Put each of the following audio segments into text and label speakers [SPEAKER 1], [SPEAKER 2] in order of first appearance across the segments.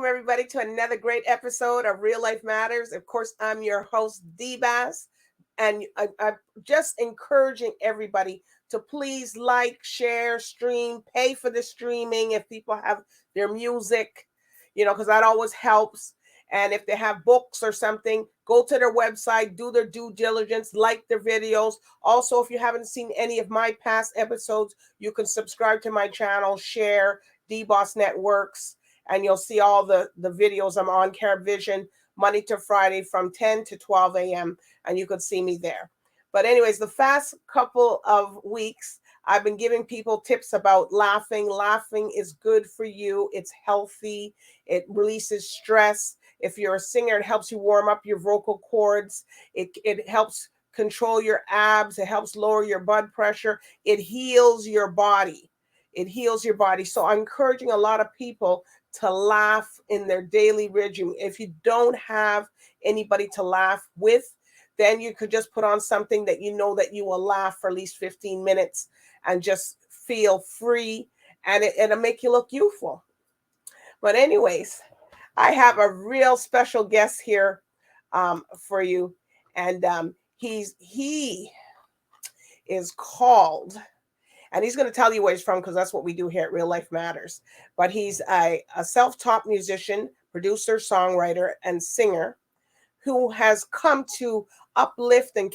[SPEAKER 1] welcome everybody to another great episode of Real Life Matters. Of course, I'm your host, DBoss, and I'm just encouraging everybody to please like, share, stream, pay for the streaming if people have their music, because that always helps. And if they have books or something, go to their website, do their due diligence, like their videos. Also, if you haven't seen any of my past episodes, you can subscribe to my channel, share DBoss Networks, and you'll see all the videos. I'm on CaribVision Monday to Friday from 10 to 12 a.m. and you could see me there. But anyways, the past couple of weeks, I've been giving people tips about laughing. Laughing is good for you. It's healthy. It releases stress. If you're a singer, it helps you warm up your vocal cords. It helps control your abs. It helps lower your blood pressure. It heals your body. It heals your body. So I'm encouraging a lot of people to laugh in their daily regime. If you don't have anybody to laugh with, then you could just put on something that you know that you will laugh for at least 15 minutes and just feel free, and it'll make you look youthful. But anyways, I have a real special guest here for you, and he is called, and he's going to tell you where he's from because that's what we do here at Real Life Matters. But he's a self-taught musician, producer, songwriter, and singer who has come to uplift and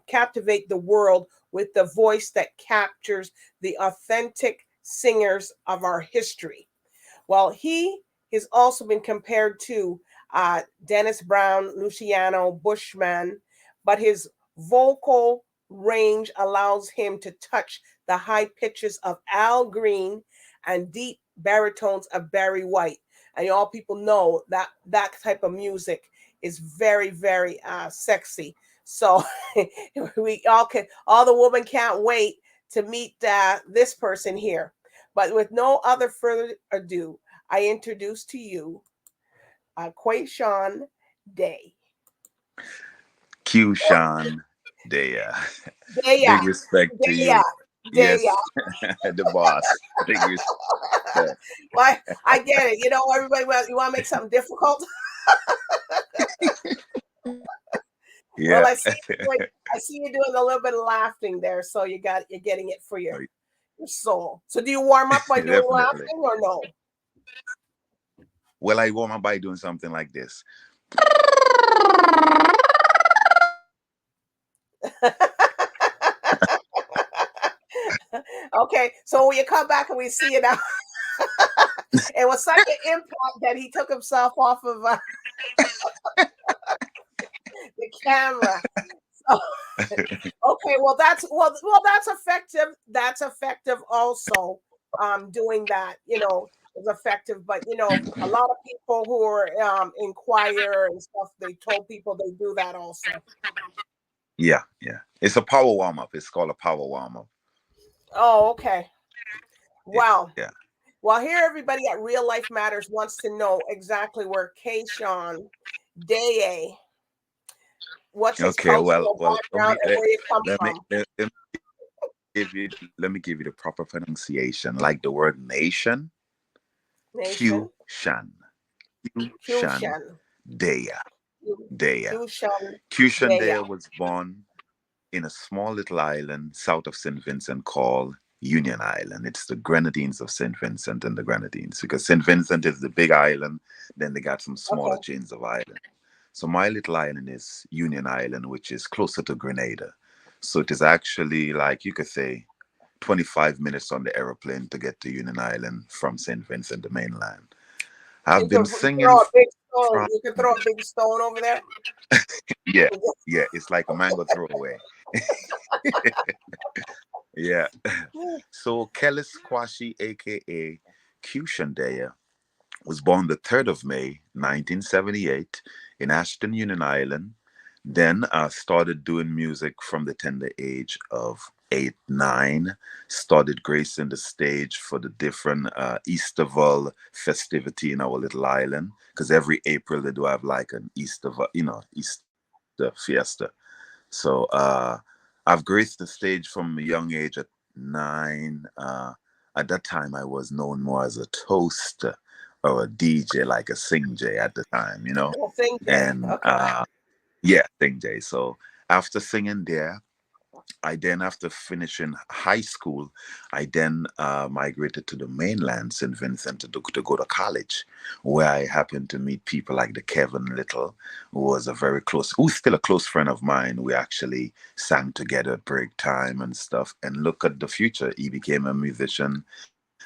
[SPEAKER 1] captivate the world with the voice that captures the authentic singers of our history. Well, he has also been compared to Dennis Brown, Luciano, Bushman, but his vocal range allows him to touch the high pitches of Al Green and deep baritones of Barry White. And all people know that that type of music is very, very sexy. So we all the women can't wait to meet this person here. But with no other further ado, I introduce to you QSHAN Deya.
[SPEAKER 2] QSHAN Deya.
[SPEAKER 1] Deya.
[SPEAKER 2] Big respect to you. Yes, the boss. Big respect.
[SPEAKER 1] Well, I get it. Everybody, you want to make something difficult?
[SPEAKER 2] Yeah.
[SPEAKER 1] Well, I see you doing a little bit of laughing there, so you're getting it for your soul. So do you warm up by doing laughing or no?
[SPEAKER 2] Well, I warm up by doing something like this.
[SPEAKER 1] Okay, so when you come back and we see it now, it was such an impact that he took himself off of the camera. So, okay, well that's effective. That's effective also. Doing that, is effective. But a lot of people who are in choir and stuff, they told people they do that also.
[SPEAKER 2] Yeah. It's a power warm up. It's called a power warm up.
[SPEAKER 1] Oh, okay. Wow.
[SPEAKER 2] Yeah.
[SPEAKER 1] Well, here everybody at Real Life Matters wants to know exactly where QSHAN Deya, what's his cultural background and where you come from.
[SPEAKER 2] Let me give you the proper pronunciation, like the word nation. QSHAN Deya. QSHAN Deya was born in a small little island south of St. Vincent called Union Island. It's the Grenadines of St. Vincent and the Grenadines, because St. Vincent is the big island, then they got some smaller chains of islands. So my little island is Union Island, which is closer to Grenada. So it is actually, like you could say, 25 minutes on the aeroplane to get to Union Island from St. Vincent, the mainland. I've been singing.
[SPEAKER 1] You can throw a big stone over there.
[SPEAKER 2] Yeah, it's like a mango throwaway. Yeah. So Kelly Squashy, aka QSHAN Deya, was born the 3rd of May, 1978, in Ashton, Union Island. Then started doing music from the tender age of 8, 9. Started gracing the stage for the different Easterval festivity in our little island, because every April they do have like an Easter fiesta. So I've graced the stage from a young age at 9. At that time, I was known more as a toaster or a DJ, like a Sing J at the time,
[SPEAKER 1] Well, Sing Jay.
[SPEAKER 2] and
[SPEAKER 1] Okay.
[SPEAKER 2] yeah, Sing J. So after singing there, I then, after finishing high school, I then migrated to the mainland, St. Vincent, to go to college, where I happened to meet people like the Kevin Little, who was who's still a close friend of mine. We actually sang together at break time and stuff. And look at the future. He became a musician.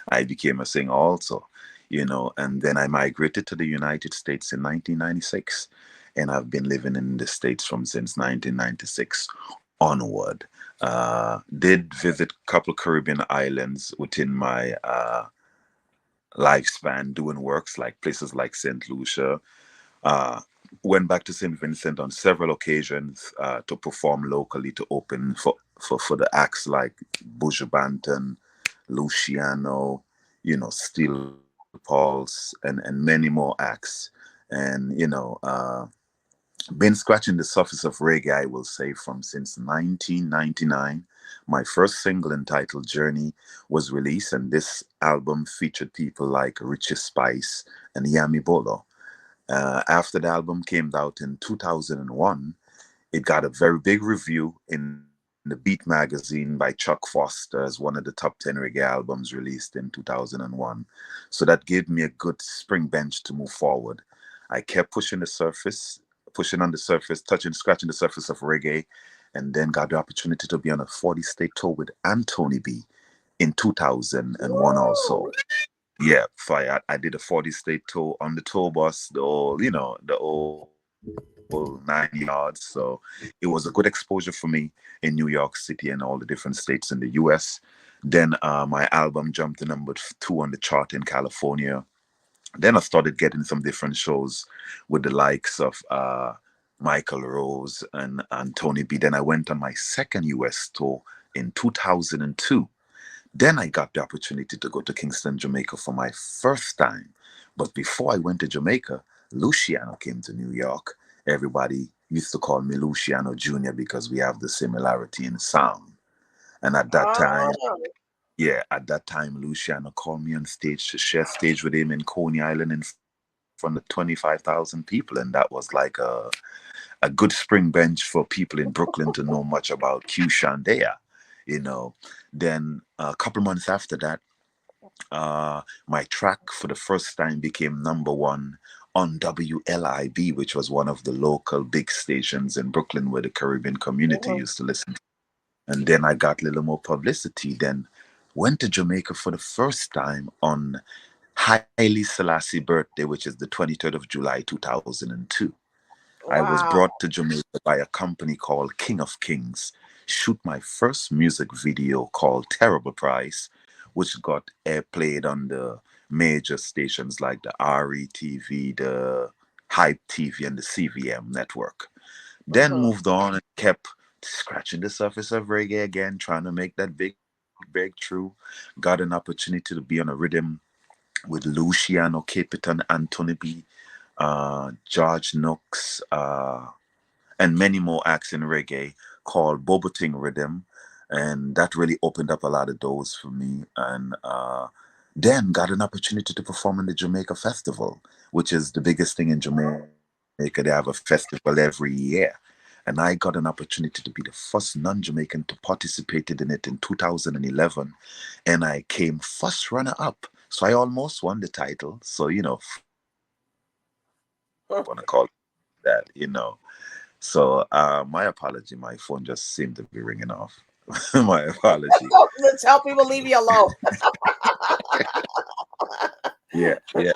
[SPEAKER 2] I became a singer also. And then I migrated to the United States in 1996. And I've been living in the States from since 1996 onward. Did visit a couple Caribbean islands within my lifespan doing works like places like St. Lucia. Uh, Went back to St. Vincent on several occasions to perform locally to open for the acts like Buju Banton, Luciano, Steel Pulse, and many more acts. And been scratching the surface of reggae, I will say, from since 1999. My first single, entitled Journey, was released, and this album featured people like Richie Spice and Yami Bolo. After the album came out in 2001, it got a very big review in the Beat magazine by Chuck Foster as one of the top 10 reggae albums released in 2001. So that gave me a good spring bench to move forward. I kept pushing on the surface, scratching the surface of reggae, and then got the opportunity to be on a 40-state tour with Anthony B in 2001 also.
[SPEAKER 1] Woo!
[SPEAKER 2] Yeah, so I did a 40-state tour on the tour bus, the whole 9 yards. So it was a good exposure for me in New York City and all the different states in the US. Then my album jumped to number 2 on the chart in California. Then I started getting some different shows with the likes of Michael Rose and Tony B. Then I went on my second US tour in 2002. Then I got the opportunity to go to Kingston, Jamaica for my first time. But before I went to Jamaica, Luciano came to New York. Everybody used to call me Luciano Jr. because we have the similarity in sound. And
[SPEAKER 1] Oh,
[SPEAKER 2] at that time, Luciano called me on stage to share stage with him in Coney Island in front of 25,000 people. And that was like a good spring bench for people in Brooklyn to know much about QSHAN Deya. You know, then a couple months after that, my track for the first time became number 1 on WLIB, which was one of the local big stations in Brooklyn where the Caribbean community
[SPEAKER 1] mhm.
[SPEAKER 2] used to listen. And then I got a little more publicity. Then went to Jamaica for the first time on Haile Selassie birthday, which is the 23rd of July 2002. I was
[SPEAKER 1] Wow.
[SPEAKER 2] brought to Jamaica by a company called King of Kings, shoot my first music video called Terrible Price, which got airplayed on the major stations like the RETV, the Hype TV, and the CVM network. Then
[SPEAKER 1] Hmm.
[SPEAKER 2] moved on and kept scratching the surface of reggae again, trying to make that big breakthrough. Got an opportunity to be on a rhythm with Luciano Capitan, Anthony B, George Nooks, and many more acts in reggae called Boboting Rhythm. And that really opened up a lot of doors for me. And then got an opportunity to perform in the Jamaica Festival, which is the biggest thing in Jamaica. They have a festival every year. And I got an opportunity to be the first non-Jamaican to participate in it in 2011. And I came first runner up. So I almost won the title. So, first runner up, if you want to call it that. So my apology, my phone just seemed to be ringing off. My apology.
[SPEAKER 1] Let's help people leave you alone.
[SPEAKER 2] Yeah, yeah.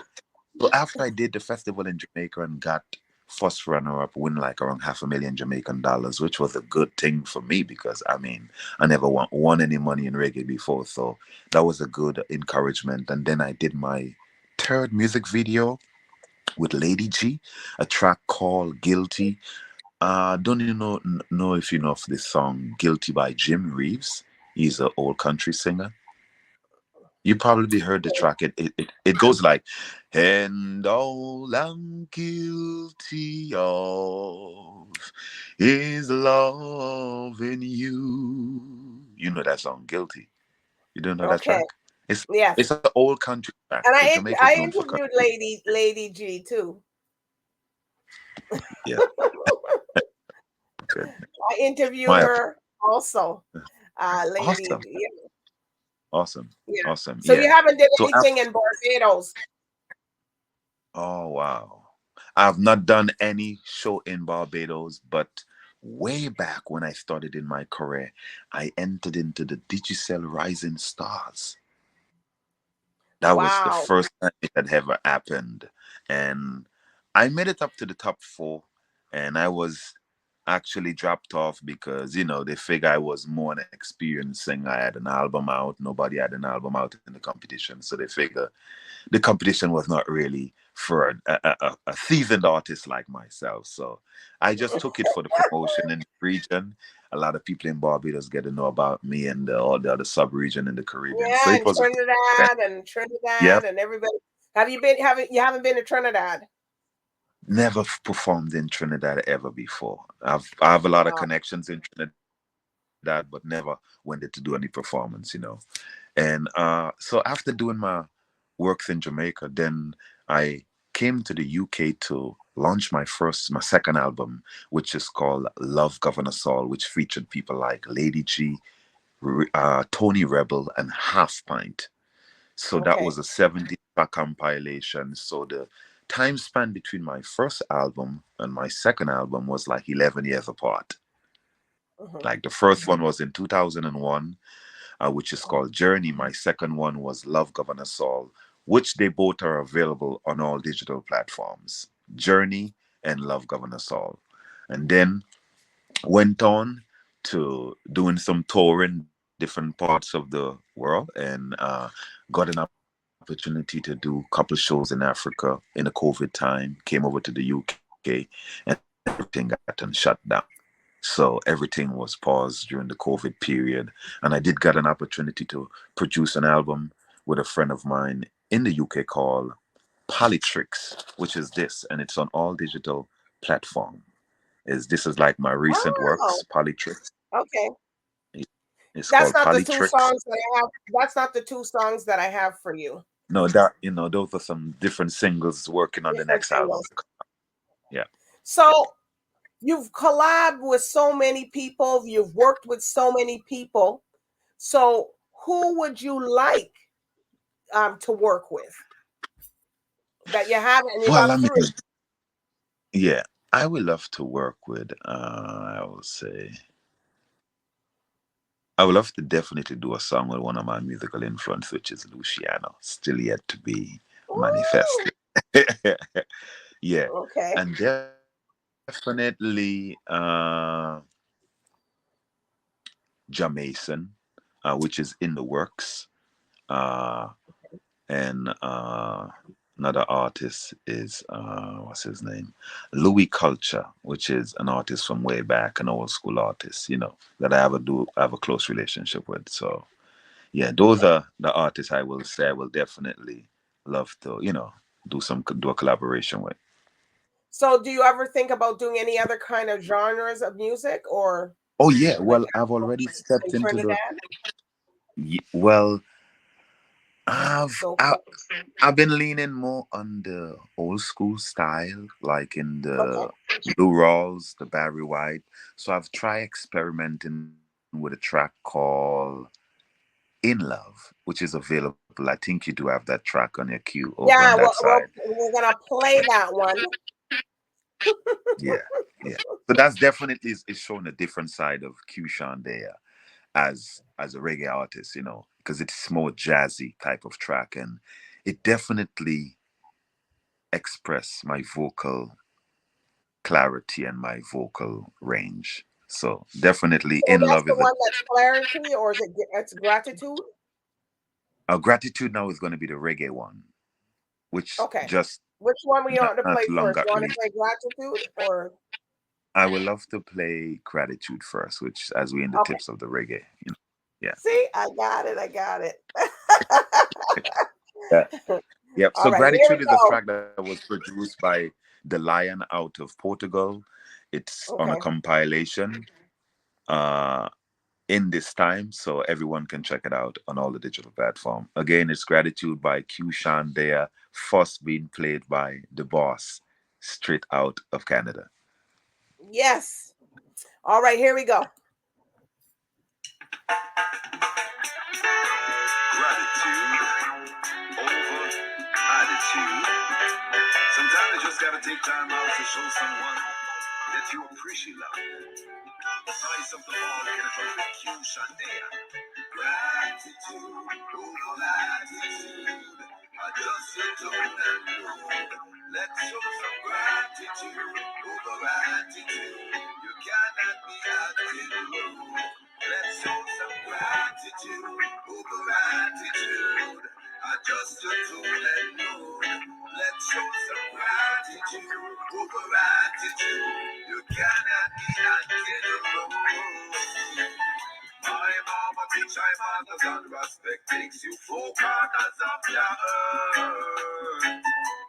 [SPEAKER 2] So after I did the festival in Jamaica and got first runner up, win like around $500,000 Jamaican, which was a good thing for me because I never won any money in reggae before. So that was a good encouragement. And then I did my third music video with Lady G, a track called Guilty. Don't you know if you know of this song "Guilty" by Jim Reeves? He's an old country singer. You probably heard the track. It goes like, "And all I'm guilty of is loving you." You know that song, "Guilty." You don't know that
[SPEAKER 1] Okay.
[SPEAKER 2] track?
[SPEAKER 1] Yes.
[SPEAKER 2] It's an old country track.
[SPEAKER 1] And
[SPEAKER 2] Jamaica
[SPEAKER 1] I
[SPEAKER 2] is known for
[SPEAKER 1] interviewed
[SPEAKER 2] country.
[SPEAKER 1] Lady G too.
[SPEAKER 2] Yeah, good.
[SPEAKER 1] I interviewed
[SPEAKER 2] My
[SPEAKER 1] her also. Lady,
[SPEAKER 2] awesome,
[SPEAKER 1] yeah,
[SPEAKER 2] awesome,
[SPEAKER 1] yeah.
[SPEAKER 2] awesome.
[SPEAKER 1] So
[SPEAKER 2] Yeah.
[SPEAKER 1] you haven't did
[SPEAKER 2] So
[SPEAKER 1] anything in Barbados?
[SPEAKER 2] oh wow, I've not done any show in Barbados, but way back when I started in my career, I entered into the Digicel Rising Stars. That was the
[SPEAKER 1] Wow.
[SPEAKER 2] first time it had ever happened. And I made it up to the top four. And I was actually dropped off because, they figure I was more an experienced singer. I had an album out. Nobody had an album out in the competition. So they figure the competition was not really for a seasoned artist like myself. So I just took it for the promotion in the region. A lot of people in Barbados get to know about me and all the other sub-region in the Caribbean. So
[SPEAKER 1] Yeah,
[SPEAKER 2] it
[SPEAKER 1] and
[SPEAKER 2] was a great event.
[SPEAKER 1] Trinidad
[SPEAKER 2] Yep.
[SPEAKER 1] and everybody. You haven't been to Trinidad?
[SPEAKER 2] Never performed in Trinidad ever before. I have a lot of
[SPEAKER 1] Wow.
[SPEAKER 2] connections in Trinidad, but never went there to do any performance. And so after doing my works in Jamaica, then I came to the UK to launch my second album, which is called Love Governor Saul, which featured people like Lady G, Tony Rebel, and Half Pint. So that
[SPEAKER 1] Okay.
[SPEAKER 2] was a 70 track compilation. So the time span between my first album and my second album was like 11 years apart.
[SPEAKER 1] Hmm.
[SPEAKER 2] Like the first one was in 2001, which is
[SPEAKER 1] Hmm.
[SPEAKER 2] called Journey. My second one was Love Governor Saul, which they both are available on all digital platforms. Journey and Love Governor Saul. And then went on to doing some touring different parts of the world and got an opportunity to do a couple of shows in Africa in the COVID time, came over to the UK, and everything got shut down. So everything was paused during the COVID period. And I did get an opportunity to produce an album with a friend of mine in the UK called Polytricks, which is this, and it's on all digital platform. This is like my recent works,
[SPEAKER 1] Oh,
[SPEAKER 2] Polytricks.
[SPEAKER 1] okay.
[SPEAKER 2] It's
[SPEAKER 1] That's
[SPEAKER 2] called
[SPEAKER 1] not the two
[SPEAKER 2] Polytricks.
[SPEAKER 1] songs that I have. That's not the two songs that I have for you.
[SPEAKER 2] No, that those are some different singles working on the
[SPEAKER 1] Different
[SPEAKER 2] next album.
[SPEAKER 1] singles.
[SPEAKER 2] Yeah.
[SPEAKER 1] So you've collabed with so many people. You've worked with so many people. So who would you like to work with that you haven't? And you
[SPEAKER 2] Well,
[SPEAKER 1] got
[SPEAKER 2] I mean,
[SPEAKER 1] three.
[SPEAKER 2] yeah, I would love to work with. I would love to definitely do a song with one of my musical influence, which is Luciano. Still yet to be
[SPEAKER 1] Ooh,
[SPEAKER 2] manifested. Yeah,
[SPEAKER 1] okay.
[SPEAKER 2] and definitely Jamaican, which is in the works. Uh, and another artist is what's his name, Louis Culture, which is an artist from way back, an old school artist, that I have a close relationship with. So yeah, those
[SPEAKER 1] Okay.
[SPEAKER 2] are the artists I will say I will definitely love to do a collaboration with.
[SPEAKER 1] So do you ever think about doing any other kind of genres of music or
[SPEAKER 2] Oh yeah,
[SPEAKER 1] like
[SPEAKER 2] well I've already
[SPEAKER 1] in
[SPEAKER 2] stepped into the
[SPEAKER 1] Trinidad?
[SPEAKER 2] well I've
[SPEAKER 1] So
[SPEAKER 2] I, I've been leaning more on the old school style, like in
[SPEAKER 1] okay.
[SPEAKER 2] the Blue Rolls, the Barry White. So I've tried experimenting with a track called In Love, which is available. I think you do have that track on your queue over on that
[SPEAKER 1] Yeah,
[SPEAKER 2] side.
[SPEAKER 1] we're gonna play that one.
[SPEAKER 2] Yeah, yeah. So that's definitely is showing a different side of QSHAN Deya as a reggae artist, because it's more jazzy type of track, and it definitely express my vocal clarity and my vocal range. So definitely
[SPEAKER 1] So
[SPEAKER 2] In
[SPEAKER 1] that's
[SPEAKER 2] Love
[SPEAKER 1] the
[SPEAKER 2] is a
[SPEAKER 1] one that's clarity, or is it's gratitude?
[SPEAKER 2] Gratitude now is going to be the reggae one, which
[SPEAKER 1] Okay.
[SPEAKER 2] just
[SPEAKER 1] Which one we
[SPEAKER 2] not,
[SPEAKER 1] want to
[SPEAKER 2] not
[SPEAKER 1] play
[SPEAKER 2] too long
[SPEAKER 1] first?
[SPEAKER 2] got
[SPEAKER 1] You want to
[SPEAKER 2] released.
[SPEAKER 1] play gratitude or
[SPEAKER 2] I would love to play Gratitude first, which as we in the
[SPEAKER 1] okay?
[SPEAKER 2] tips of the reggae. Yeah.
[SPEAKER 1] See, I got it. I got it.
[SPEAKER 2] Yeah. Yep.
[SPEAKER 1] All
[SPEAKER 2] So
[SPEAKER 1] right, here we
[SPEAKER 2] Gratitude is a
[SPEAKER 1] go.
[SPEAKER 2] track that was produced by the Lion out of Portugal. It's on a
[SPEAKER 1] Okay.
[SPEAKER 2] compilation. Uh in this time, so everyone can check it out on all the digital platform. Again, it's Gratitude by QSHAN DEYA, first being played by DBoss, straight out of Canada.
[SPEAKER 1] Yes. All right, here we go.
[SPEAKER 3] Gratitude over attitude. Sometimes you just gotta take time out to show someone that you appreciate love. Try something more, get it from the QSHAN DEYA. Gratitude over attitude. Adjust your tone and mood. Let's show some gratitude over attitude. You cannot be acting rude. Let's show some gratitude over attitude. Adjust your tone and mood. Let's show some gratitude over attitude. You cannot be acting rude. My mama teach my manners and respect makes you 4 corners of your earth.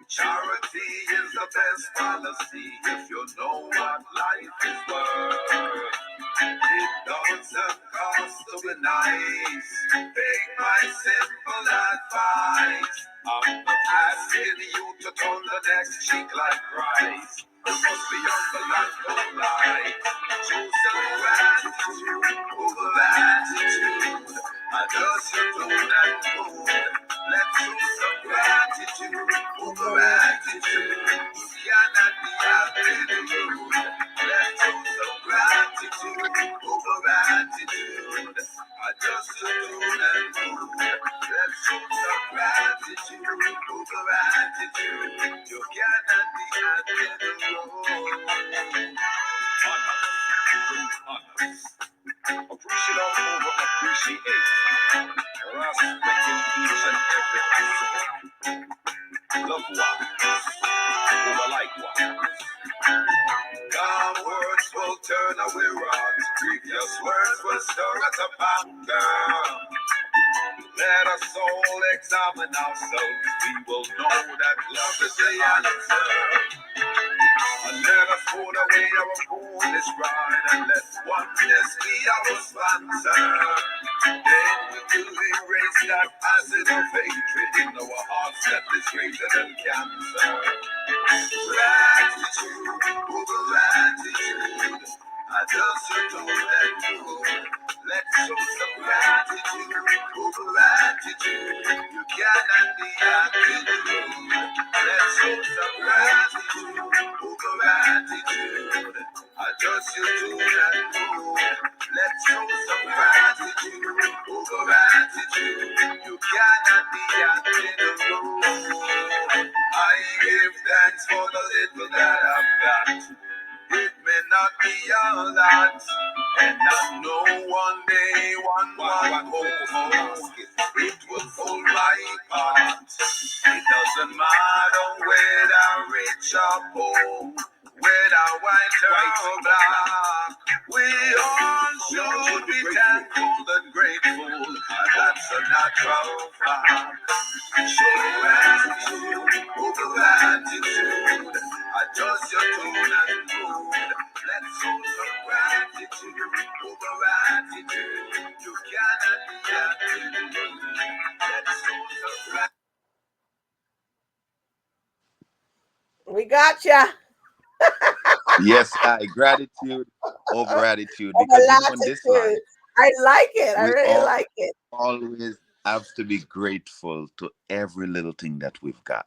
[SPEAKER 3] Charity is the best policy if you know what life is worth. It doesn't cost to be nice. Take my simple advice. I'm not asking you to turn the next cheek like Christ. You must be humble and polite. Choose some gratitude over attitude. Adjust your tone and mood. Let's show some gratitude over attitude. You cannot be acting rude. Let's show some gratitude over attitude. Adjust your tone and mood. Let's show some gratitude over attitude. You cannot be acting rude. Honors. Appreciate over appreciate. Respecting each and every aspect. Love wise. Over likewise. Calm words will turn away wrath. Previous words will stir us up anger. Let us all examine ourselves. We will know that love is the answer. And let us put away our foolish pride and let oneness be our sponsor. Then we will erase that acid of hatred in our hearts that is greater than cancer. Gratitude over attitude. Adjust your tone and mood. Let's show some gratitude over attitude. You cannot be acting rude. Let's show some gratitude over attitude. Adjust your tone and mood. Let's show some gratitude over attitude. You cannot be acting rude. I give thanks for the little that I've got. It may not be a lot, and I know one day, one hope, it will fill my heart. It doesn't matter whether rich or poor, whether white or black. We all should be thankful and grateful, and that's a natural fact. Show gratitude over attitude. Adjust your tone and mood. Let's show some gratitude over attitude. You cannot be acting rude. Let's show some gratitude.
[SPEAKER 1] We got ya.
[SPEAKER 2] Yes, gratitude over attitude,
[SPEAKER 1] Over
[SPEAKER 2] because in this life,
[SPEAKER 1] latitude. I like it. I
[SPEAKER 2] we
[SPEAKER 1] really like it.
[SPEAKER 2] always have to be grateful to every little thing that we've got.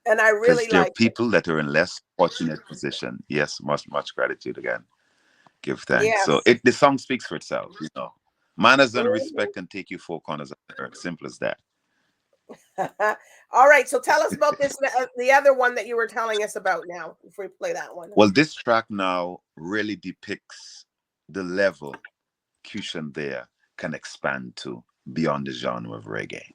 [SPEAKER 1] And I
[SPEAKER 2] Because
[SPEAKER 1] really
[SPEAKER 2] there are
[SPEAKER 1] like it.
[SPEAKER 2] people that are in less fortunate position. Yes, much gratitude again. Give thanks. So
[SPEAKER 1] Yes.
[SPEAKER 2] the song speaks for itself, you know. Manners and
[SPEAKER 1] Mhm.
[SPEAKER 2] respect can take you 4 corners of the earth. Simple as that.
[SPEAKER 1] All right. So tell us about this, the other one that you were telling us about now, before we play that one.
[SPEAKER 2] Well, this track now really depicts the level QSHAN DEYA can expand to beyond the genre of reggae.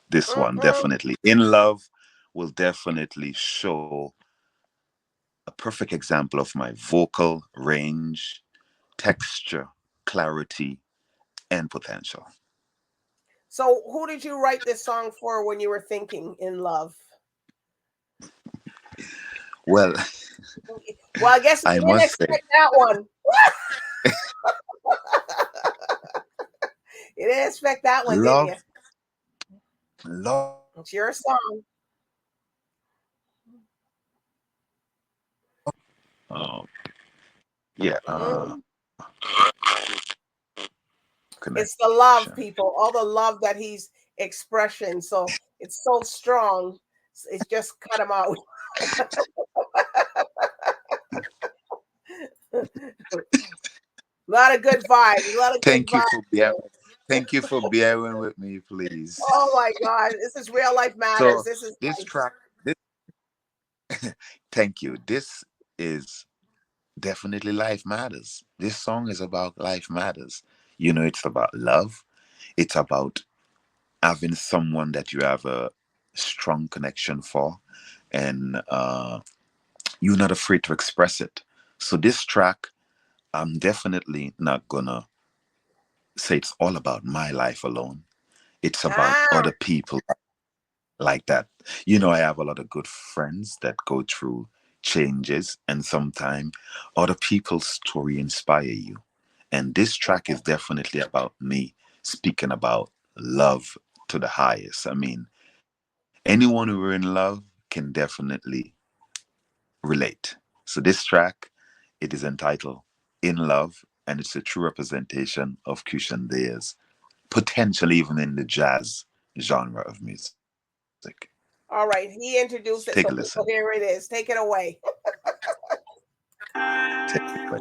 [SPEAKER 2] This one definitely, In Love, will definitely show a perfect example of my vocal range, texture, clarity, and potential.
[SPEAKER 1] So who did you write this song for when you were thinking In Love?
[SPEAKER 2] Well,
[SPEAKER 1] Well, I guess you
[SPEAKER 2] I
[SPEAKER 1] didn't
[SPEAKER 2] must say,
[SPEAKER 1] expect that one. You didn't expect that one, did you?
[SPEAKER 2] Love.
[SPEAKER 1] It's your song.
[SPEAKER 2] Yeah.
[SPEAKER 1] It's the love, people. All the love that he's expression. So it's so strong. It's just cut him out. A lot of good vibes. A lot of
[SPEAKER 2] Thank
[SPEAKER 1] good
[SPEAKER 2] you
[SPEAKER 1] vibes.
[SPEAKER 2] for bearing. Thank you for bearing with me, please.
[SPEAKER 1] Oh my God. This is Real Life Matters.
[SPEAKER 2] So
[SPEAKER 1] This is
[SPEAKER 2] this
[SPEAKER 1] nice.
[SPEAKER 2] track. Thank you. This is definitely Life Matters. This song is about life matters. You know, it's about love. It's about having someone that you have a strong connection for, and you're not afraid to express it. So this track, I'm definitely not gonna say it's all about my life alone. It's about other people like that. You know, I have a lot of good friends that go through changes, and sometimes other people's story inspire you. And this track is definitely about me speaking about love to the highest. I mean, anyone who are in love can definitely relate. So this track, it is entitled In Love, and it's a true representation of QSHAN Deya's potential even in the jazz genre of music.
[SPEAKER 1] All right. He introduced it.
[SPEAKER 2] Take a
[SPEAKER 1] So
[SPEAKER 2] listen.
[SPEAKER 1] here it is. Take it away.
[SPEAKER 2] Take it away.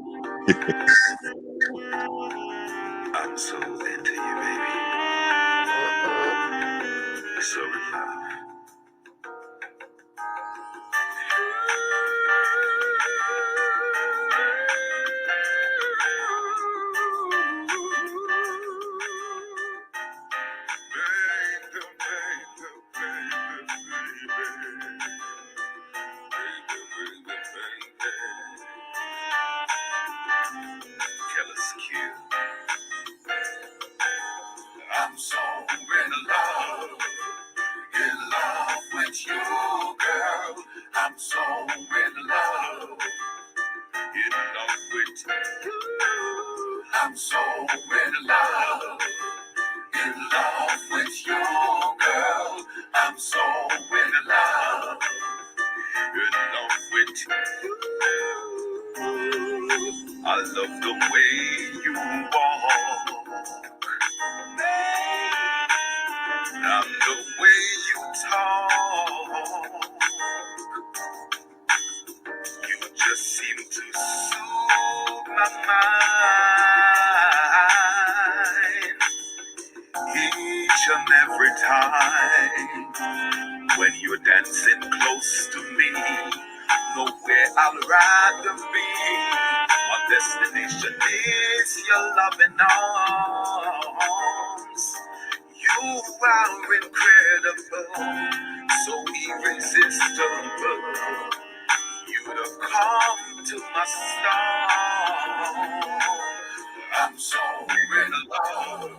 [SPEAKER 3] I'm so into you, baby. So in love. I'm so in love with you, girl. I'm so in love with you. I'm so in love with you, girl. I'm so in love with you. I love the way you walk and the way you talk. You just seem to soothe my mind each and every time. When you're dancing close to me, nowhere I'd rather be. My destination is your loving arms. You are incredible, so irresistible. You'd have come to my star. I'm so in love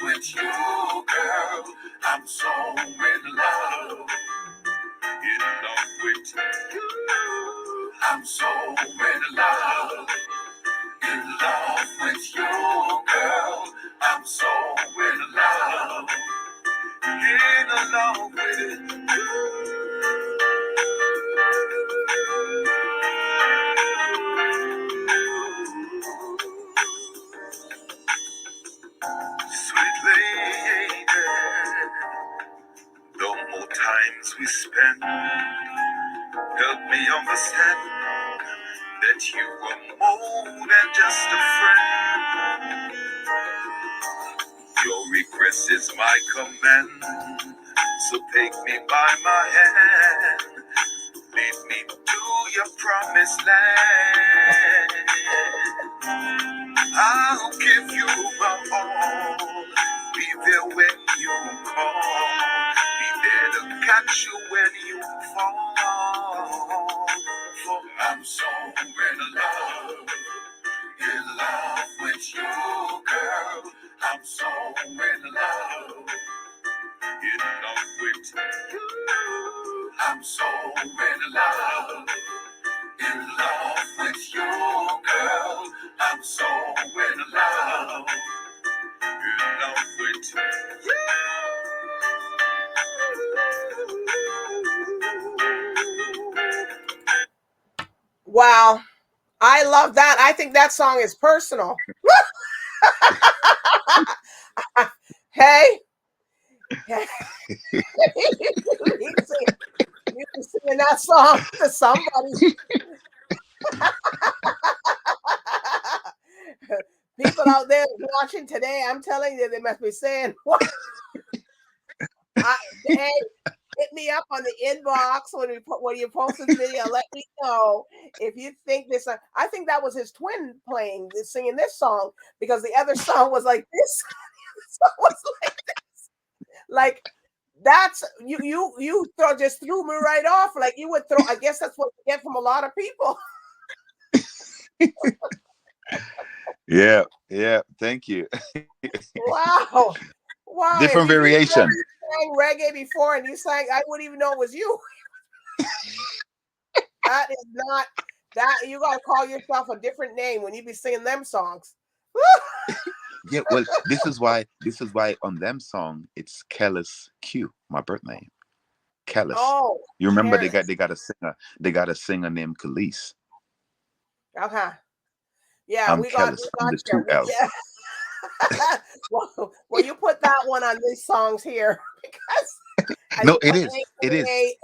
[SPEAKER 3] with you, girl. I'm so in love with you. I'm so in love with you, girl. I'm so in love with you. Sweet lady, the more times we spend, help me understand that you are more than just a friend. Your request is my command, so take me by my hand, lead me to your promised land. I'll give you my all, be there when you call, be there to catch you when you fall. For I'm so in love with you, girl. I'm so in love with you. I'm so in love with you, girl. I'm so in love with you.
[SPEAKER 1] Wow. I love that. I think that song is personal. Hey. You be singing that song to somebody. People out there watching today, I'm telling you, they must be saying, "What?" Hey, hit me up on the inbox when you post this video. Let me know if you think this. I think that was his twin singing this song, because the other song was like this. The song was like this. Like, that's you just threw me right off. Like you would throw. I guess that's what you get from a lot of people.
[SPEAKER 2] Yeah, yeah. Thank you.
[SPEAKER 1] Wow. Wow.
[SPEAKER 2] Different variation.
[SPEAKER 1] You sang reggae before and you sang, I wouldn't even know it was you. That is not that. You gotta call yourself a different name when you be singing them songs.
[SPEAKER 2] Yeah, well, this is why on them song it's Kellis Q, my birth name. Kellis.
[SPEAKER 1] Oh,
[SPEAKER 2] you remember
[SPEAKER 1] Kellis.
[SPEAKER 2] they got a singer named Khalees.
[SPEAKER 1] Okay. Yeah,
[SPEAKER 2] I'm
[SPEAKER 1] we got
[SPEAKER 2] Kellis. I'm the 2 L.
[SPEAKER 1] Yeah. well, you put that one on these songs here, because
[SPEAKER 2] No, it is.
[SPEAKER 1] AKA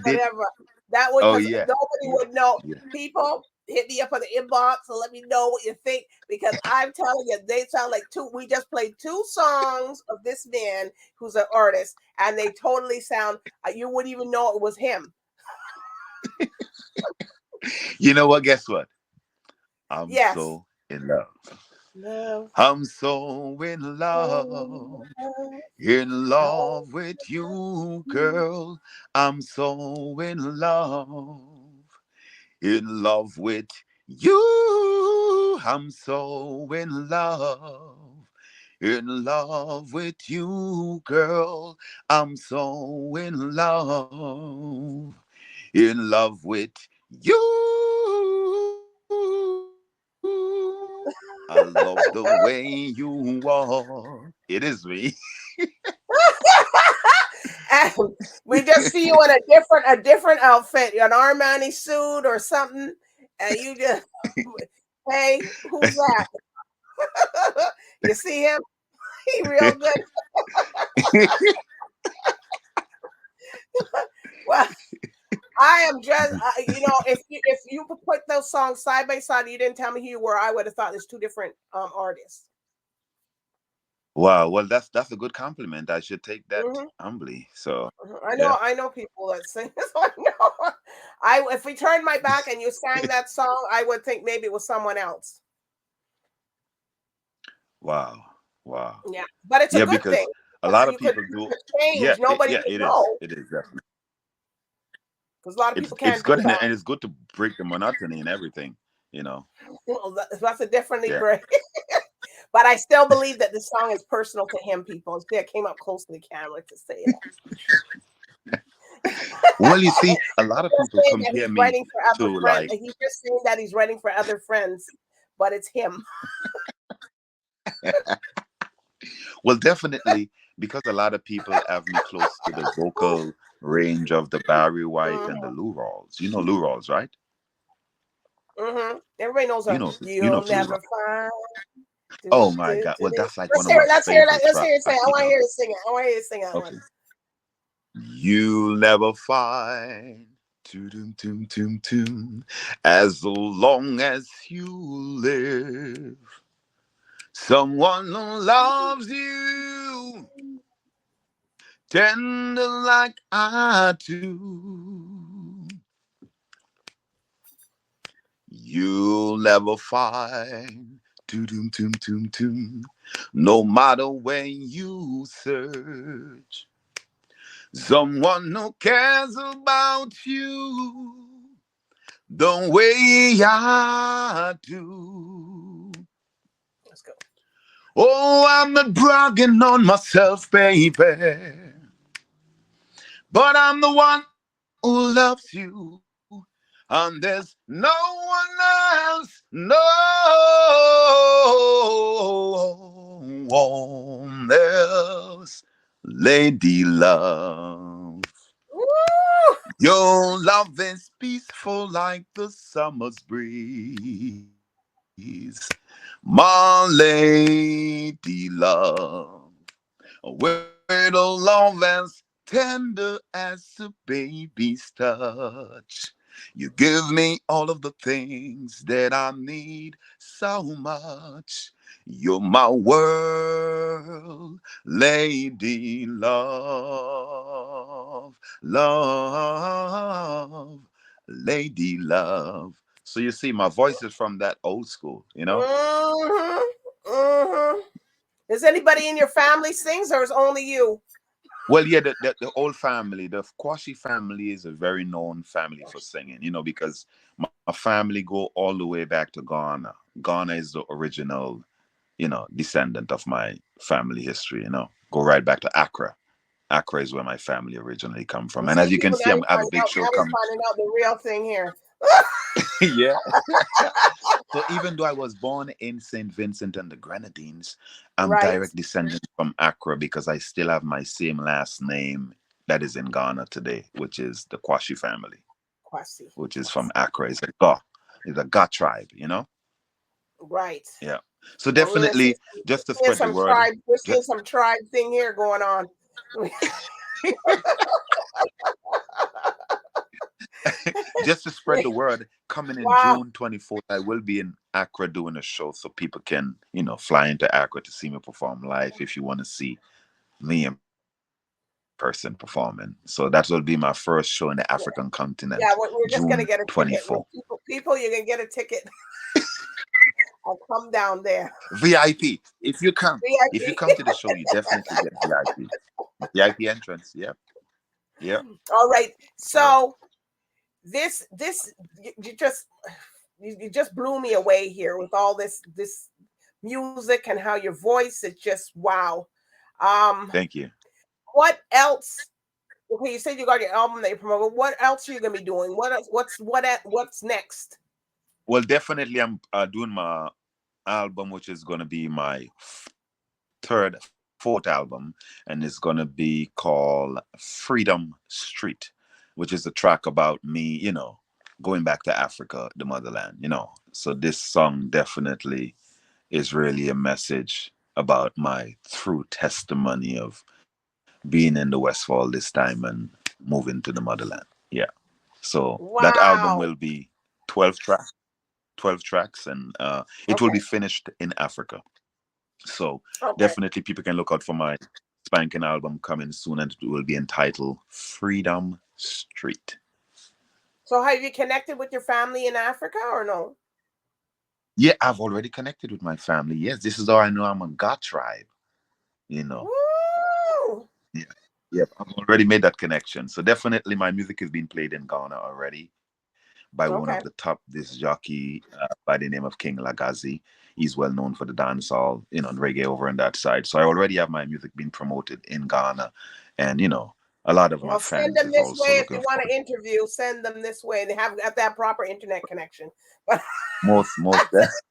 [SPEAKER 1] whatever. That would, because nobody would know. Yeah. People, hit me up on the inbox and let me know what you think, because I'm telling you, they sound like two. We just played 2 songs of this man who's an artist, and they totally sound. You wouldn't even know it was him.
[SPEAKER 2] You know what? Guess what? I'm so in love. I'm so in love with you, girl. I'm so in love with you. I'm so in love with you, girl. I'm so in love with you. I love the way you are. It is me.
[SPEAKER 1] And we just see you in a different outfit, an Armani suit or something, and you just, hey, who's that? You see him? He real good. Well, I am just, if you put those songs side by side, you didn't tell me who you were, I would have thought there's 2 different artists.
[SPEAKER 2] Wow, well, that's a good compliment. I should take that humbly. So
[SPEAKER 1] I know people that sing this. I know. If we turned my back and you sang that song, I would think maybe it was someone else.
[SPEAKER 2] Wow.
[SPEAKER 1] Yeah, but it's a good thing.
[SPEAKER 2] A lot of people do
[SPEAKER 1] change. Yeah, nobody can know.
[SPEAKER 2] It is definitely.
[SPEAKER 1] Because a lot of people can't.
[SPEAKER 2] It's good, and it's good to break the monotony and everything.
[SPEAKER 1] Well, that's a definitely break. But I still believe that this song is personal to him, people. I came up close to the camera to say that.
[SPEAKER 2] Well, you see, a lot of people compare me to like.
[SPEAKER 1] He's just saying that he's writing for other friends, but it's him.
[SPEAKER 2] Well, definitely, because a lot of people have me close to the vocal range of the Barry White and the Lou Rawls. You know Lou Rawls, right?
[SPEAKER 1] Everybody knows that. You'll never find.
[SPEAKER 2] Oh my God! Well, that's like one of my
[SPEAKER 1] Let's hear it sing. I want to hear it sing it. I want to hear it sing that one.
[SPEAKER 2] You'll never find as long as you live someone who loves you tender like I do. You'll never find no matter where you search, someone who cares about you the way I do.
[SPEAKER 1] Let's go.
[SPEAKER 2] Oh, I'm not bragging on myself, baby, but I'm the one who loves you, and there's no one else, no one else, lady love.
[SPEAKER 1] Woo!
[SPEAKER 2] Your love is peaceful like the summer's breeze. My lady love. A word of love as tender as a baby's touch. You give me all of the things that I need so much. You're my world, lady love, love, lady love. So you see, my voice is from that old school, you know?
[SPEAKER 1] Mm-hmm. Mm-hmm. Does anybody in your family sings, or is only you?
[SPEAKER 2] Well, yeah, the old family, the Kwashi family is a very known family for singing, you know, because my family go all the way back to Ghana. Ghana is the original, you know, descendant of my family history, you know. Go right back to Accra. Accra is where my family originally come from.
[SPEAKER 1] You
[SPEAKER 2] And as
[SPEAKER 1] see,
[SPEAKER 2] you can
[SPEAKER 1] people,
[SPEAKER 2] see,
[SPEAKER 1] now you're
[SPEAKER 2] I have a
[SPEAKER 1] finding
[SPEAKER 2] big
[SPEAKER 1] out.
[SPEAKER 2] show
[SPEAKER 1] Now we're
[SPEAKER 2] coming.
[SPEAKER 1] finding out the real thing here.
[SPEAKER 2] Yeah. So even though I was born in St. Vincent and the Grenadines, I'm
[SPEAKER 1] Right.
[SPEAKER 2] direct descendant from Accra because I still have my same last name that is in Ghana today, which is the Kwashi family,
[SPEAKER 1] Kwasi.
[SPEAKER 2] which is from
[SPEAKER 1] Kwasi.
[SPEAKER 2] Accra. It's a Ga tribe, you know?
[SPEAKER 1] Right.
[SPEAKER 2] Yeah. So
[SPEAKER 1] Well,
[SPEAKER 2] definitely, just to
[SPEAKER 1] there's
[SPEAKER 2] spread the
[SPEAKER 1] some
[SPEAKER 2] word,
[SPEAKER 1] tribe. We're
[SPEAKER 2] just,
[SPEAKER 1] seeing some tribe thing here going on.
[SPEAKER 2] just to spread the word, coming in
[SPEAKER 1] Wow.
[SPEAKER 2] June 24th, I will be in Accra doing a show so people can, you know, fly into Accra to see me perform live if you want to see me in person performing. So that will be my first show in the African continent,
[SPEAKER 1] Yeah,
[SPEAKER 2] June
[SPEAKER 1] we're just gonna get a
[SPEAKER 2] 24th.
[SPEAKER 1] ticket. Well, people, you can get a ticket. I'll come down there.
[SPEAKER 2] VIP. If you
[SPEAKER 1] VIP.
[SPEAKER 2] come to the show, you definitely get VIP. VIP entrance. Yep. Yep.
[SPEAKER 1] All right.
[SPEAKER 2] Yep.
[SPEAKER 1] So this you just blew me away here with all this music and how your voice is just wow. Um,
[SPEAKER 2] Thank you.
[SPEAKER 1] what else? Okay, you said you got your album that you promote. What else are you gonna be doing? What else? What's next?
[SPEAKER 2] Well, definitely, I'm doing my album, which is going to be my fourth album, and it's going to be called Freedom Street, which is a track about me, you know, going back to Africa, the motherland, you know. So this song definitely is really a message about my true testimony of being in the West for all this time and moving to the motherland. Yeah. So that album
[SPEAKER 1] Wow.
[SPEAKER 2] will be 12 tracks, 12 tracks, and it will
[SPEAKER 1] Okay.
[SPEAKER 2] be finished in Africa. So
[SPEAKER 1] Okay.
[SPEAKER 2] definitely people can look out for my spanking album coming soon, and it will be entitled Freedom Street.
[SPEAKER 1] So have you connected with your family in Africa or no?
[SPEAKER 2] Yeah, I've already connected with my family. Yes, this is how I know I'm a God tribe, you know.
[SPEAKER 1] Woo!
[SPEAKER 2] Yeah. Yeah, I've already made that connection. So definitely my music is being played in Ghana already by one of the
[SPEAKER 1] Okay.
[SPEAKER 2] top disc jockey by the name of King Lagazi. He's well known for the dancehall, you know, and reggae over on that side. So I already have my music being promoted in Ghana, and you know, a lot of my
[SPEAKER 1] Well, send
[SPEAKER 2] fans
[SPEAKER 1] them
[SPEAKER 2] is
[SPEAKER 1] this
[SPEAKER 2] also
[SPEAKER 1] way if
[SPEAKER 2] looking
[SPEAKER 1] you want
[SPEAKER 2] forward.
[SPEAKER 1] to interview. Send them this way. They have got that proper internet connection. But
[SPEAKER 2] Most
[SPEAKER 1] that's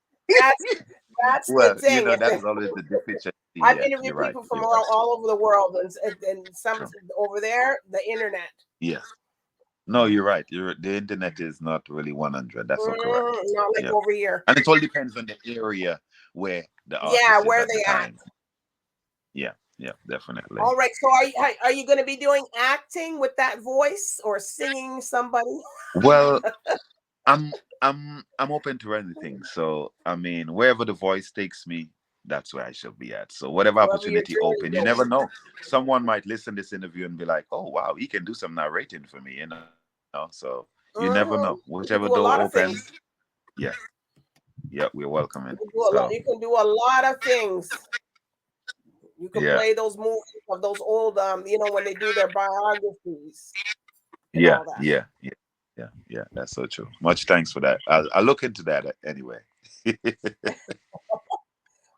[SPEAKER 1] that's the
[SPEAKER 2] well, you
[SPEAKER 1] thing.
[SPEAKER 2] know, that is always the deficiency.
[SPEAKER 1] I've
[SPEAKER 2] Yeah, you're
[SPEAKER 1] interviewed
[SPEAKER 2] right.
[SPEAKER 1] people from
[SPEAKER 2] You're right.
[SPEAKER 1] all over the world, and some
[SPEAKER 2] True.
[SPEAKER 1] over there, the internet.
[SPEAKER 2] Yeah. No, you're right. The internet is not really 100. That's all correct.
[SPEAKER 1] Not like
[SPEAKER 2] Yeah.
[SPEAKER 1] over here.
[SPEAKER 2] And it all depends on the area where the
[SPEAKER 1] Yeah,
[SPEAKER 2] artist is
[SPEAKER 1] where
[SPEAKER 2] at the
[SPEAKER 1] they at?
[SPEAKER 2] time. Yeah, yeah, definitely.
[SPEAKER 1] All right. So are you going to be doing acting with that voice or singing somebody?
[SPEAKER 2] Well, I'm I'm open to anything. So I mean, wherever the voice takes me, that's where I shall be at. So whatever
[SPEAKER 1] Wherever your
[SPEAKER 2] opportunity
[SPEAKER 1] journey
[SPEAKER 2] open, you
[SPEAKER 1] goes.
[SPEAKER 2] never know. Someone might listen this interview and be like, "Oh wow, he can do some narrating for me," you know. So you never know. Whichever
[SPEAKER 1] You
[SPEAKER 2] door
[SPEAKER 1] can do a lot of
[SPEAKER 2] opens,
[SPEAKER 1] things.
[SPEAKER 2] yeah, yeah, we're welcoming.
[SPEAKER 1] You can do a
[SPEAKER 2] So
[SPEAKER 1] lot. You can do a lot of things. You can
[SPEAKER 2] yeah,
[SPEAKER 1] play those movies of those old, when they do their biographies and
[SPEAKER 2] yeah,
[SPEAKER 1] all that.
[SPEAKER 2] yeah, yeah, yeah, yeah. That's so true. Much thanks for that. I'll look into that anyway.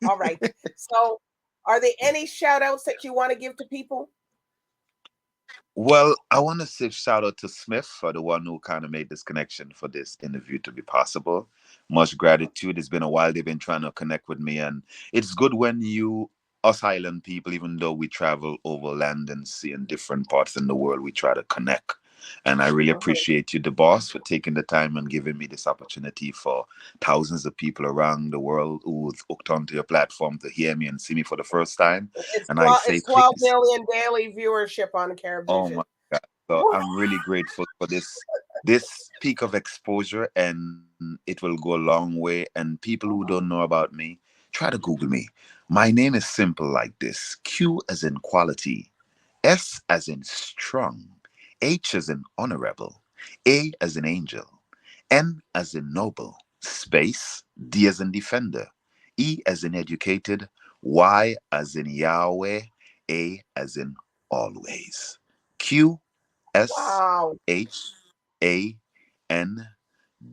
[SPEAKER 1] All right. So, are there any shout outs that you want to give to people?
[SPEAKER 2] Well, I want to say shout out to Smith for the one who kind of made this connection for this interview to be possible. Much gratitude. It's been a while they've been trying to connect with me, and it's good when us island people, even though we travel over land and sea in different parts in the world, we try to connect. And I really appreciate you, DBoss, for taking the time and giving me this opportunity for thousands of people around the world who's hooked onto your platform to hear me and see me for the first time. And I say,
[SPEAKER 1] It's 12
[SPEAKER 2] please.
[SPEAKER 1] million daily viewership on
[SPEAKER 2] Oh
[SPEAKER 1] CaribVision.
[SPEAKER 2] my God. So I'm really grateful for this peak of exposure, and it will go a long way. And people who don't know about me, try to Google me. My name is simple like this: Q as in quality, S as in strong, H as in honorable, A as in angel, N as in noble, space, D as in defender, E as in educated, Y as in Yahweh, A as in always. Q S
[SPEAKER 1] Wow.
[SPEAKER 2] H A N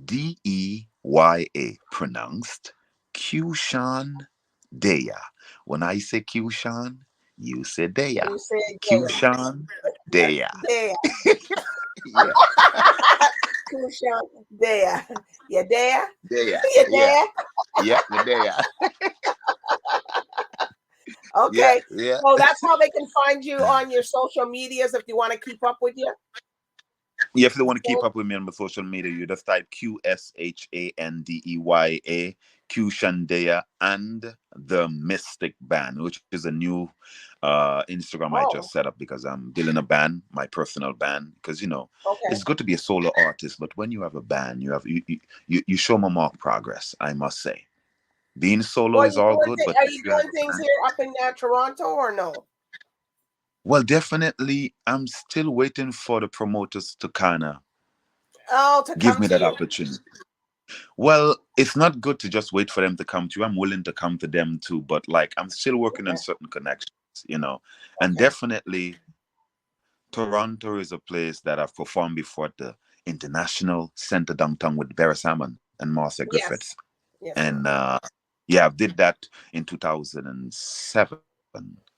[SPEAKER 2] DEYA, pronounced QSHAN Deya. When I say QSHAN, you say Deya.
[SPEAKER 1] You say
[SPEAKER 2] QSHAN Deya.
[SPEAKER 1] Deya.
[SPEAKER 2] Yeah.
[SPEAKER 1] QSHAN Deya. You there?
[SPEAKER 2] Deya.
[SPEAKER 1] You
[SPEAKER 2] Yeah.
[SPEAKER 1] there?
[SPEAKER 2] Yeah, the Deya.
[SPEAKER 1] Okay.
[SPEAKER 2] Yeah.
[SPEAKER 1] So that's how they can find you on your social medias if you want to keep up with you.
[SPEAKER 2] Yeah, if you want to keep up with me on my social media, you just type QSHANDEYA, QSHAN DEYA, and the Mystic Band, which is a new Instagram I just set up because I'm building a band, my personal band. Because it's good to be a solo artist, but when you have a band, you show more mark progress. I must say, being solo is all good, but
[SPEAKER 1] are you doing things here up in Toronto or no?
[SPEAKER 2] Well, definitely, I'm still waiting for the promoters to kind of give me that opportunity. Well, it's not good to just wait for them to come to you. I'm willing to come to them too, but like I'm still working on certain connections, and definitely Toronto is a place that I've performed before at the International Center downtown with Barry Salmon and Martha Griffiths.
[SPEAKER 1] Yes.
[SPEAKER 2] And I did that in 2007,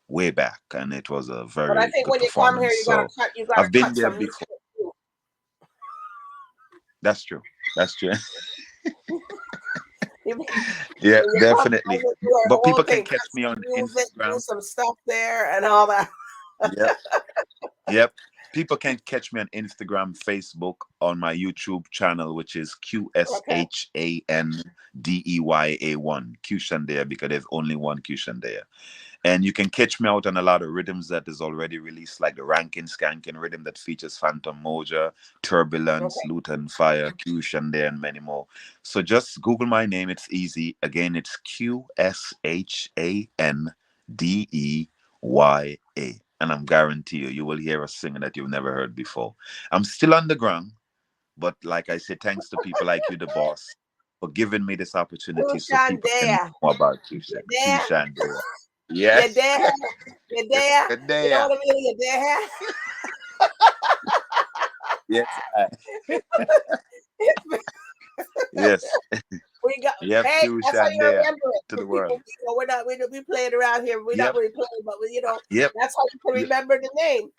[SPEAKER 2] way back, and it was a very
[SPEAKER 1] But I think
[SPEAKER 2] good
[SPEAKER 1] when you come here,
[SPEAKER 2] performance.
[SPEAKER 1] you gotta
[SPEAKER 2] I've been
[SPEAKER 1] cut
[SPEAKER 2] there
[SPEAKER 1] some
[SPEAKER 2] before. That's true. Yeah, definitely. But people can catch me on Instagram.
[SPEAKER 1] Do some stuff there and all that.
[SPEAKER 2] Yep. People can catch me on Instagram, Facebook, on my YouTube channel, which is QSHANDEYA1, QSHAN Deya, because there's only one QSHAN Deya. And you can catch me out on a lot of rhythms that is already released, like the Rankin Skankin rhythm that features Phantom Moja, Turbulence, Luton Fire, QSHAN Deya, and many more. So just Google my name. It's easy. Again, it's QSHANDEYA. And I'm guarantee you will hear us singing that you've never heard before. I'm still underground, but like I said, thanks to people like you, DBoss, for giving me this opportunity so people can know more about QSHAN Deya. Yes.
[SPEAKER 1] You're there. You know what I mean? You're there.
[SPEAKER 2] Yes. Yes.
[SPEAKER 1] We got.
[SPEAKER 2] Yep,
[SPEAKER 1] hey, that's how you remember it
[SPEAKER 2] to the world.
[SPEAKER 1] We playing around here. We're not really playing, but that's how you can remember the name.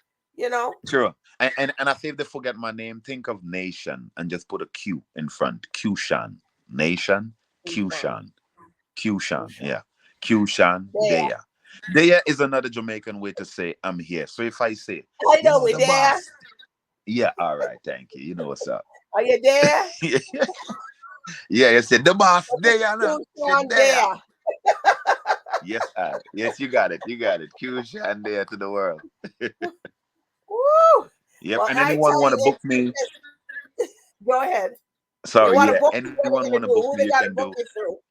[SPEAKER 2] Sure. And I say if they forget my name, think of nation and just put a Q in front. QSHAN. Nation. QSHAN. Yeah. QSHAN Deya. Deya is another Jamaican way to say I'm here. So if I say,
[SPEAKER 1] I know we're there.
[SPEAKER 2] Yeah, all right, thank you. You know what's up.
[SPEAKER 1] Are you there?
[SPEAKER 2] Yeah, you said the boss Deya now.
[SPEAKER 1] Deya.
[SPEAKER 2] Yes, you got it. QSHAN Deya to the world.
[SPEAKER 1] Woo!
[SPEAKER 2] Yep, well, and anyone want to book me?
[SPEAKER 1] Go ahead.
[SPEAKER 2] Sorry, anyone want to book me, you can do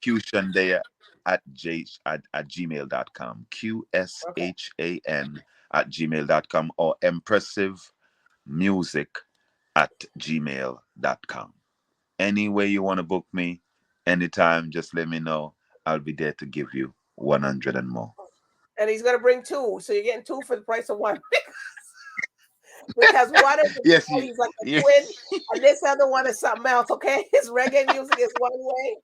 [SPEAKER 2] QSHAN Deya at gmail.com. QSHAN at gmail.com or impressivemusic@gmail.com. Any way you want to book me, anytime, just let me know. I'll be there to give you 100 and more.
[SPEAKER 1] And he's going to bring two. So you're getting two for the price of one. Because one is he's like a twin, and this other one is something else, okay? His reggae music is one way,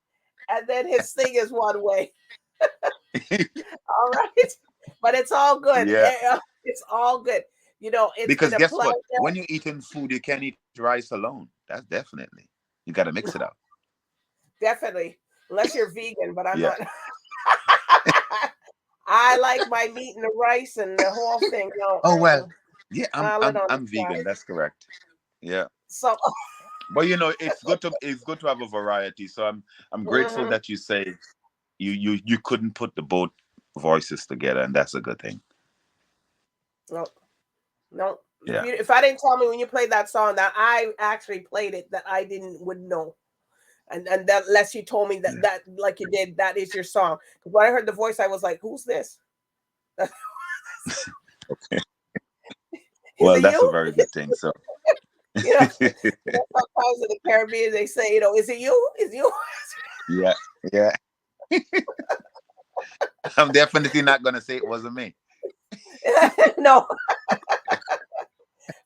[SPEAKER 1] and then his thing is one way. All right. But it's all good.
[SPEAKER 2] Yeah.
[SPEAKER 1] It's all good. It's
[SPEAKER 2] because guess what? When you're eating food, you can't eat rice alone. That's definitely. You got to mix it up.
[SPEAKER 1] Definitely. Unless you're vegan, but I'm not. I like my meat and the rice and the whole thing.
[SPEAKER 2] Oh, well. Yeah, I'm vegan. That's correct. Yeah.
[SPEAKER 1] So,
[SPEAKER 2] But you know, it's good to have a variety. So I'm grateful that you say you couldn't put the both voices together, and that's a good thing.
[SPEAKER 1] No.
[SPEAKER 2] Yeah.
[SPEAKER 1] If I didn't tell me when you played that song that I actually played it, that I wouldn't know. And that unless you told me that like you did, that is your song. Because when I heard the voice, I was like, "Who's this?"
[SPEAKER 2] Okay. Well, that's a very good thing. So,
[SPEAKER 1] you know, sometimes in the Caribbean they say, you know, is it you? Is you?
[SPEAKER 2] Yeah, yeah. I'm definitely not gonna say it wasn't me.
[SPEAKER 1] No.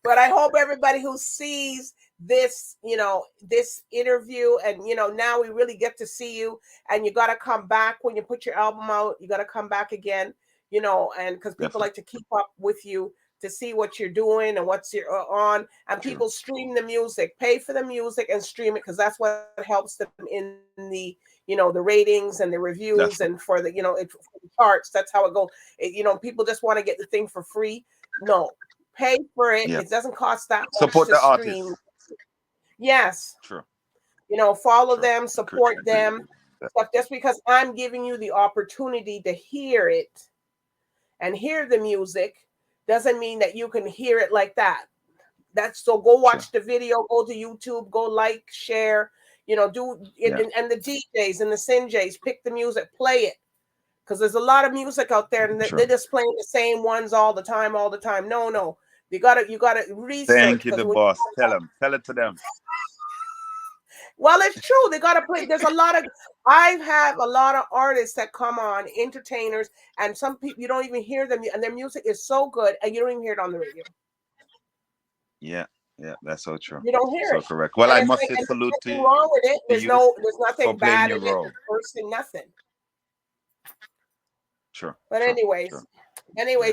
[SPEAKER 1] But I hope everybody who sees this, you know, this interview, and you know, now we really get to see you, and you got to come back when you put your album out. You got to come back again, you know, and because people like to keep up with you to see what you're doing and what's you're on, and people stream the music, pay for the music and stream it, because that's what helps them in the, you know, the ratings and the reviews and for the, you know, for the charts. That's how it goes. You know, people just want to get the thing for free. No. Pay for it. It doesn't cost that much
[SPEAKER 2] support
[SPEAKER 1] to
[SPEAKER 2] the
[SPEAKER 1] stream.
[SPEAKER 2] artists.
[SPEAKER 1] Yes.
[SPEAKER 2] True.
[SPEAKER 1] You know, follow them, support them. But just because I'm giving you the opportunity to hear it and hear the music doesn't mean that you can hear it like that. That's so go watch the video, go to YouTube, go like, share, you know, and the DJs and the Sinjays, pick the music, play it. Because there's a lot of music out there, and they're just playing the same ones all the time. No. You gotta research.
[SPEAKER 2] Thank you, DBoss. Tell it to them.
[SPEAKER 1] Well, it's true. They gotta play. There's I have a lot of artists that come on, entertainers, and some people you don't even hear them, and their music is so good, and you don't even hear it on the radio.
[SPEAKER 2] Yeah, that's so true.
[SPEAKER 1] You don't hear it.
[SPEAKER 2] So correct. Well, I must say salute to you. Wrong with it.
[SPEAKER 1] There's nothing bad in it. Person, nothing.
[SPEAKER 2] Sure.
[SPEAKER 1] But anyways,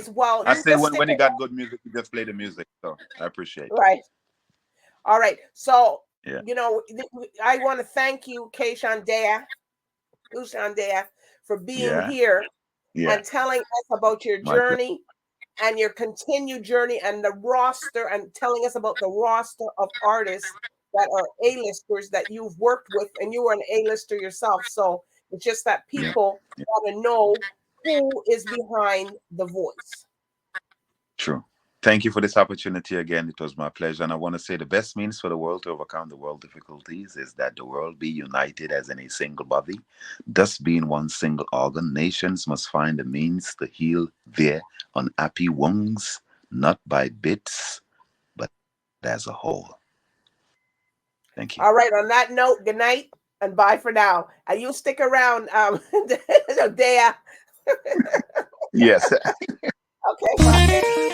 [SPEAKER 1] well,
[SPEAKER 2] I say when you got good music, you just play the music. So I appreciate it.
[SPEAKER 1] Right. All right. So you know, I want to thank you, QSHAN Deya, for being here and telling us about your journey and your continued journey and the roster, and telling us about the roster of artists that are A-listers that you've worked with, and you are an A-lister yourself. So it's just that people want to know who is behind the voice.
[SPEAKER 2] True. Thank you for this opportunity again. It was my pleasure. And I want to say the best means for the world to overcome the world difficulties is that the world be united as in a single body. Thus being one single organ, nations must find the means to heal their unhappy wounds, not by bits, but as a whole. Thank you.
[SPEAKER 1] All right. On that note, good night and bye for now. And you stick around, Deya.
[SPEAKER 2] Yes.
[SPEAKER 1] Okay. Bye.